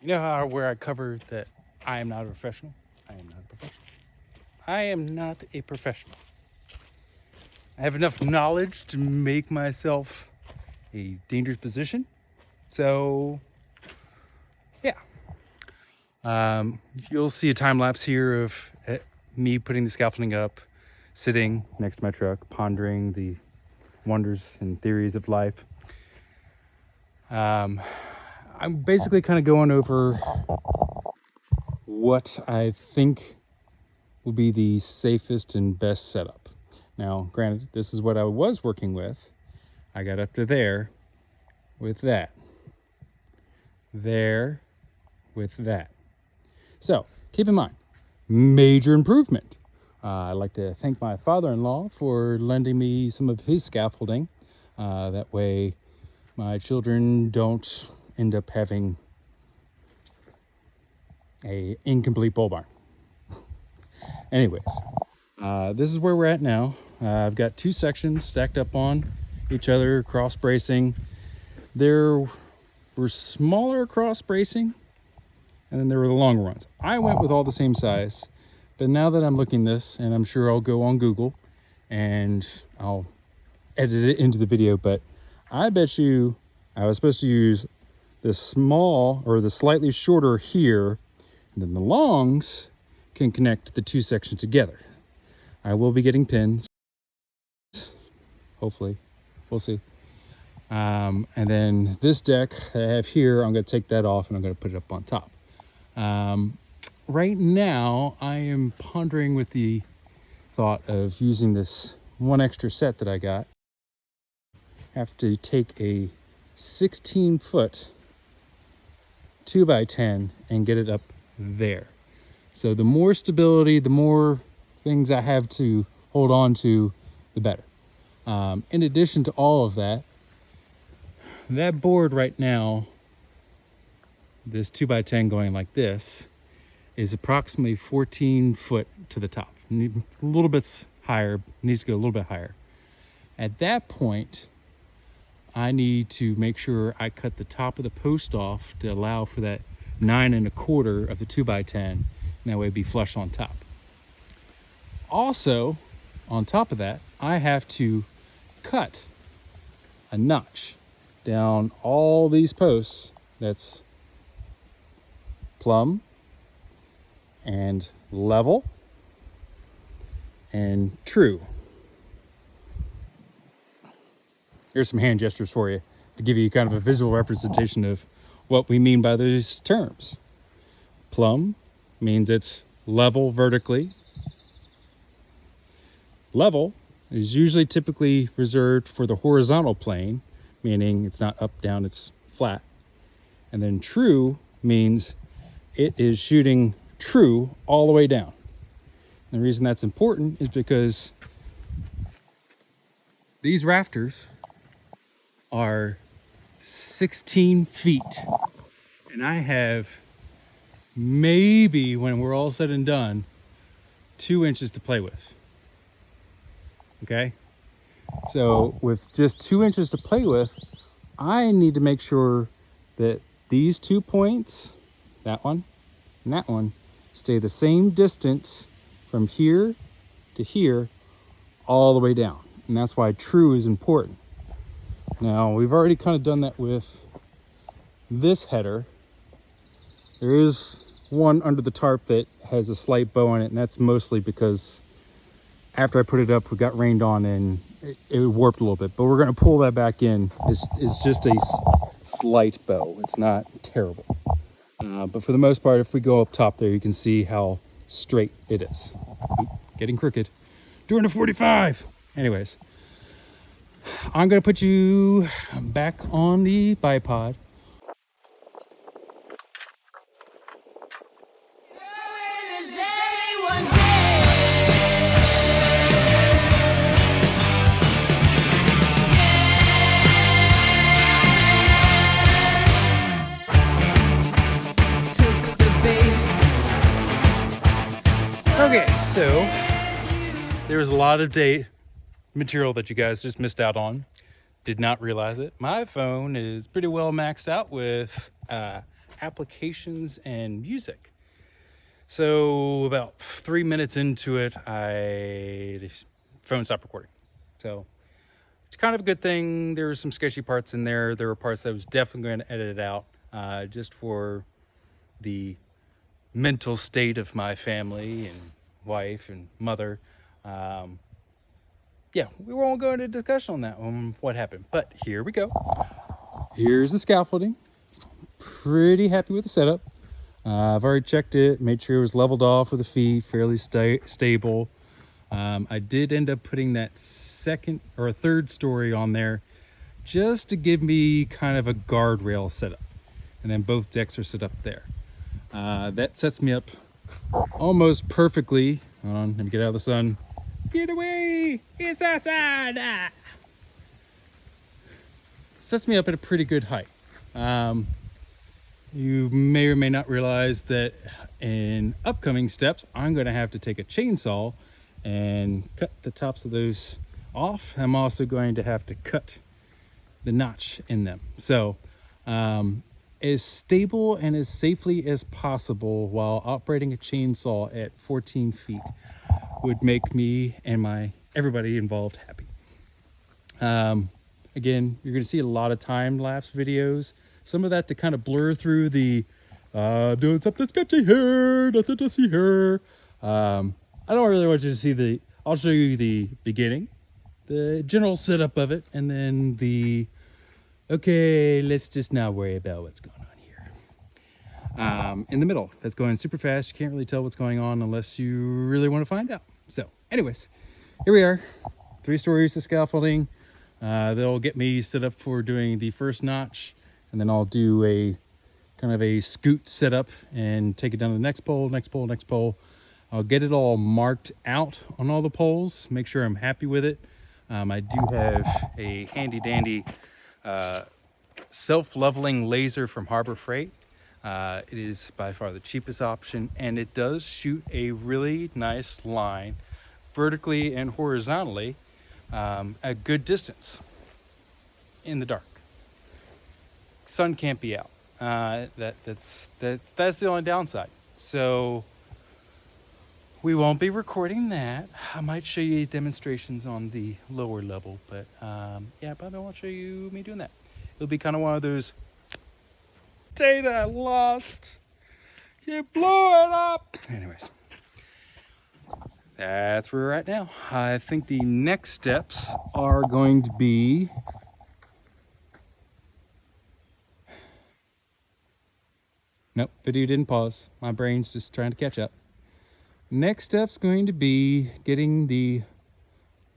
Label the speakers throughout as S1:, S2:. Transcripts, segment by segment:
S1: You know how where I cover that I am not a professional? I am not a professional. I am not a professional. I have enough knowledge to make myself a dangerous position. So, yeah. You'll see a time lapse here of me putting the scaffolding up, sitting next to my truck, pondering the wonders and theories of life. I'm basically kind of going over what I think will be the safest and best setup. Now, granted, this is what I was working with. I got up to there with that. There with that. So, keep in mind, major improvement. I'd like to thank my father-in-law for lending me some of his scaffolding. That way my children don't end up having a incomplete pole barn. Anyways, this is where we're at now. I've got two sections stacked up on each other, cross bracing. There were smaller cross bracing, and then there were the longer ones. I went with all the same size, but now that I'm looking this, and I'm sure I'll go on Google and I'll edit it into the video, but I bet you I was supposed to use the small or the slightly shorter here, and then the longs can connect the two sections together. I will be getting pins, hopefully, we'll see. And then this deck that I have here, I'm going to take that off and I'm going to put it up on top. Right now, I am pondering with the thought of using this one extra set that I got. I have to take a 16-foot 2x10 and get it up there. So the more stability, the more things I have to hold on to, the better. In addition to all of that, that board right now, this 2x10 going like this, is approximately 14 foot to the top. A little bit higher, needs to go a little bit higher. At that point, I need to make sure I cut the top of the post off to allow for that 9 1/4 of the 2x10, and that way it'd be flush on top. Also, on top of that, I have to cut a notch down all these posts that's plumb and level and true. Here's some hand gestures for you to give you kind of a visual representation of what we mean by those terms. Plumb means it's level vertically. Level is usually typically reserved for the horizontal plane, meaning it's not up, down, it's flat. And then true means it is shooting true all the way down. And the reason that's important is because these rafters are 16 feet. And I have maybe, when we're all said and done, 2 inches to play with. Okay? So with just 2 inches to play with, I need to make sure that these 2 points, that one and that one, stay the same distance from here to here all the way down. And that's why true is important. Now, we've already kind of done that with this header. There is one under the tarp that has a slight bow in it, and that's mostly because after I put it up, we got rained on and it warped a little bit. But we're going to pull that back in. It's just a slight bow. It's not terrible. But for the most part, if we go up top there, you can see how straight it is. Getting crooked. Doing a 45. Anyways, I'm going to put you back on the bipod. Okay, so there was a lot of material that you guys just missed out on. Did not realize it. My phone is pretty well maxed out with applications and music. So about 3 minutes into it, the phone stopped recording. So it's kind of a good thing. There were some sketchy parts in there. There were parts that I was definitely going to edit out, just for the mental state of my family and wife and mother. Yeah, we won't go into discussion on that one, what happened, but here we go. Here's the scaffolding. Pretty happy with the setup. I've already checked it, made sure it was leveled off with the feet, fairly stable. I did end up putting that second or a third story on there just to give me kind of a guardrail setup. And then both decks are set up there. That sets me up almost perfectly. Hold on, let me get out of the sun. Get away! It's outside! Ah! Sets me up at a pretty good height. You may or may not realize that in upcoming steps, I'm going to have to take a chainsaw and cut the tops of those off. I'm also going to have to cut the notch in them. So, as stable and as safely as possible while operating a chainsaw at 14 feet would make me and everybody involved happy. Again, you're going to see a lot of time-lapse videos. Some of that to kind of blur through the doing something sketchy here, nothing to see here. I don't really want you to see I'll show you the beginning, the general setup of it, and then okay, let's just not worry about what's going on here. In the middle, that's going super fast. You can't really tell what's going on unless you really want to find out. So anyways, here we are, 3 stories of scaffolding. They'll get me set up for doing the first notch, and then I'll do a kind of a scoot setup and take it down to the next pole, next pole, next pole. I'll get it all marked out on all the poles, make sure I'm happy with it. I do have a handy dandy self-leveling laser from Harbor Freight. It is by far the cheapest option, and it does shoot a really nice line vertically and horizontally at good distance in the dark. Sun can't be out. That's the only downside. So we won't be recording that. I might show you demonstrations on the lower level, but yeah, probably won't show you me doing that. It'll be kind of one of those data lost. You blow it up. Anyways, that's where we're at now. I think the next steps are going to be nope, video didn't pause. My brain's just trying to catch up. Next step's going to be getting the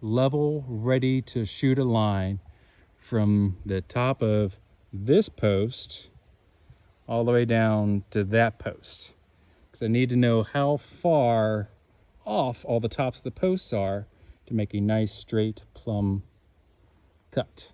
S1: level ready to shoot a line from the top of this post all the way down to that post, because I need to know how far off all the tops of the posts are to make a nice straight plumb cut.